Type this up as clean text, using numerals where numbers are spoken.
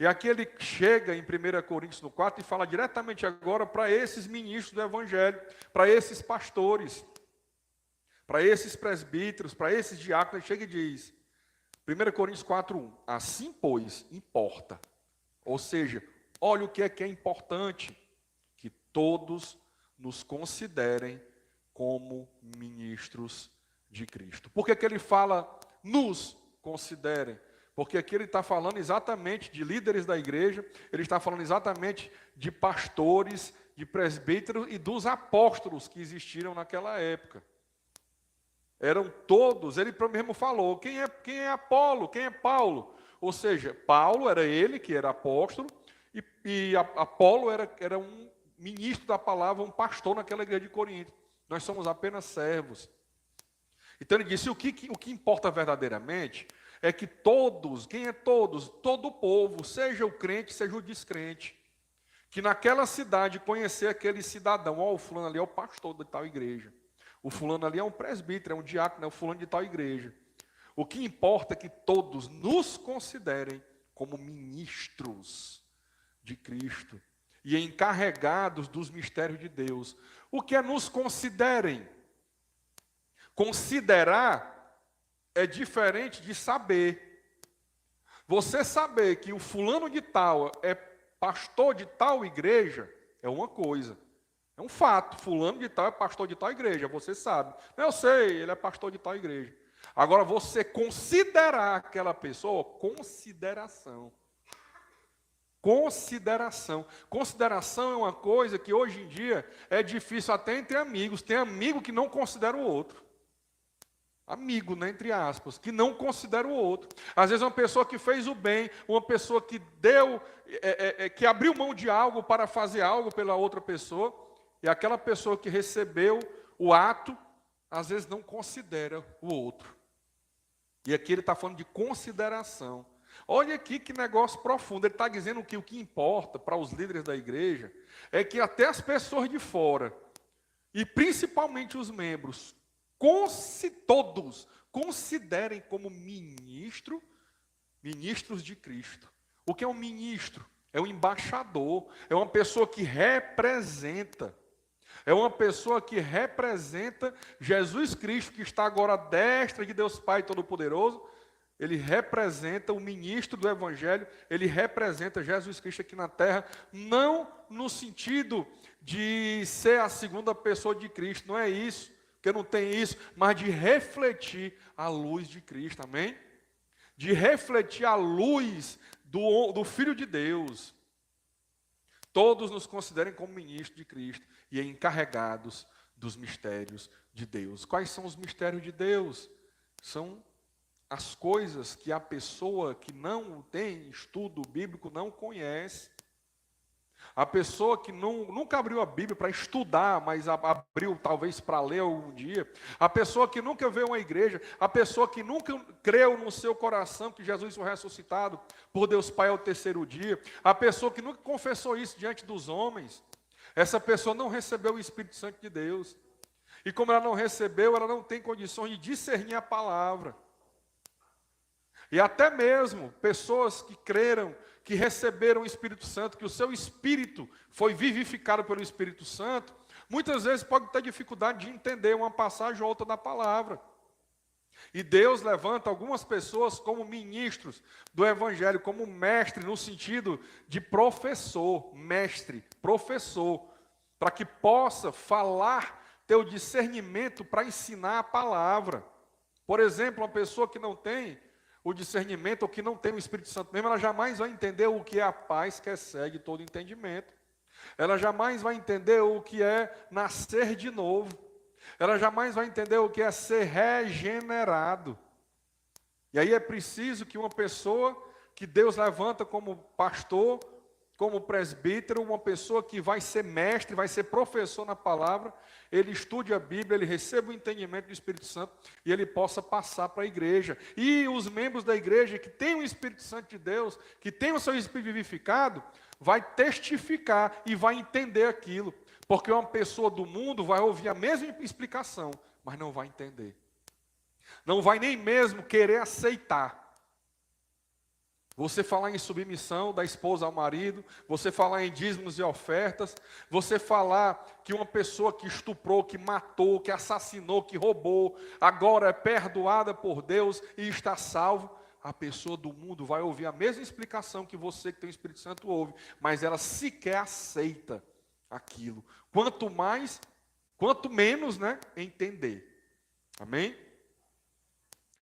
E aqui ele chega em 1 Coríntios no 4 e fala diretamente agora para esses ministros do Evangelho, para esses pastores, para esses presbíteros, para esses diáconos. Ele chega e diz, 1 Coríntios 4:1, assim, pois, importa. Ou seja, olha o que é importante, que todos nos considerem como ministros de Cristo. Por que que ele fala nos considerem? Porque aqui ele está falando exatamente de líderes da igreja, ele está falando exatamente de pastores, de presbíteros e dos apóstolos que existiram naquela época. Eram todos, ele mesmo falou, quem é Apolo, quem é Paulo? Ou seja, Paulo era ele que era apóstolo, e Apolo era um ministro da palavra, um pastor naquela igreja de Corinto. Nós somos apenas servos. Então ele disse, o que importa verdadeiramente é que todos, quem é todos? Todo o povo, seja o crente, seja o descrente, que naquela cidade conhecer aquele cidadão, ó, o fulano ali é o pastor de tal igreja, o fulano ali é um presbítero, é um diácono, é o fulano de tal igreja. O que importa é que todos nos considerem como ministros de Cristo e encarregados dos mistérios de Deus. O que é nos considerem? Considerar é diferente de saber. Você saber que o fulano de tal é pastor de tal igreja é uma coisa. É um fato. Fulano de tal é pastor de tal igreja, você sabe. Eu sei, ele é pastor de tal igreja. Agora, você considerar aquela pessoa, consideração. Consideração. Consideração é uma coisa que hoje em dia é difícil até entre amigos. Tem amigo que não considera o outro. Amigo, né, entre aspas, que não considera o outro. Às vezes uma pessoa que fez o bem, uma pessoa que deu, que abriu mão de algo para fazer algo pela outra pessoa, e aquela pessoa que recebeu o ato, às vezes não considera o outro. E aqui ele está falando de consideração. Olha aqui que negócio profundo. Ele está dizendo que o que importa para os líderes da igreja é que até as pessoas de fora, e principalmente os membros, todos considerem como ministros de Cristo. O que é um ministro? É um embaixador, é uma pessoa que representa. É uma pessoa que representa Jesus Cristo, que está agora à destra de Deus Pai Todo-Poderoso. Ele representa o ministro do Evangelho, ele representa Jesus Cristo aqui na terra, não no sentido de ser a segunda pessoa de Cristo, não é isso, porque não tem isso, mas de refletir a luz de Cristo, amém? De refletir a luz do Filho de Deus. Todos nos considerem como ministros de Cristo e encarregados dos mistérios de Deus. Quais são os mistérios de Deus? São as coisas que a pessoa que não tem estudo bíblico não conhece. A pessoa que nunca abriu a Bíblia para estudar, mas abriu talvez para ler algum dia. A pessoa que nunca veio a uma igreja. A pessoa que nunca creu no seu coração que Jesus foi ressuscitado por Deus Pai ao terceiro dia. A pessoa que nunca confessou isso diante dos homens. Essa pessoa não recebeu o Espírito Santo de Deus. E como ela não recebeu, ela não tem condições de discernir a palavra. E até mesmo pessoas que creram, que receberam o Espírito Santo, que o seu espírito foi vivificado pelo Espírito Santo, muitas vezes pode ter dificuldade de entender uma passagem ou outra da palavra. E Deus levanta algumas pessoas como ministros do Evangelho, como mestre, no sentido de professor, mestre, professor, para que possa falar, ter o discernimento para ensinar a palavra. Por exemplo, uma pessoa que não tem o discernimento, ou que não tem o Espírito Santo mesmo, ela jamais vai entender o que é a paz que excede todo entendimento. Ela jamais vai entender o que é nascer de novo. Ela jamais vai entender o que é ser regenerado. E aí é preciso que uma pessoa que Deus levanta como pastor, como presbítero, uma pessoa que vai ser mestre, vai ser professor na palavra, ele estude a Bíblia, ele receba o entendimento do Espírito Santo e ele possa passar para a igreja. E os membros da igreja que têm o Espírito Santo de Deus, que têm o seu Espírito vivificado, vai testificar e vai entender aquilo. Porque uma pessoa do mundo vai ouvir a mesma explicação, mas não vai entender. Não vai nem mesmo querer aceitar. Você falar em submissão da esposa ao marido, você falar em dízimos e ofertas, você falar que uma pessoa que estuprou, que matou, que assassinou, que roubou, agora é perdoada por Deus e está salvo. A pessoa do mundo vai ouvir a mesma explicação que você que tem o Espírito Santo ouve, mas ela sequer aceita aquilo. Quanto menos, né, entender. Amém?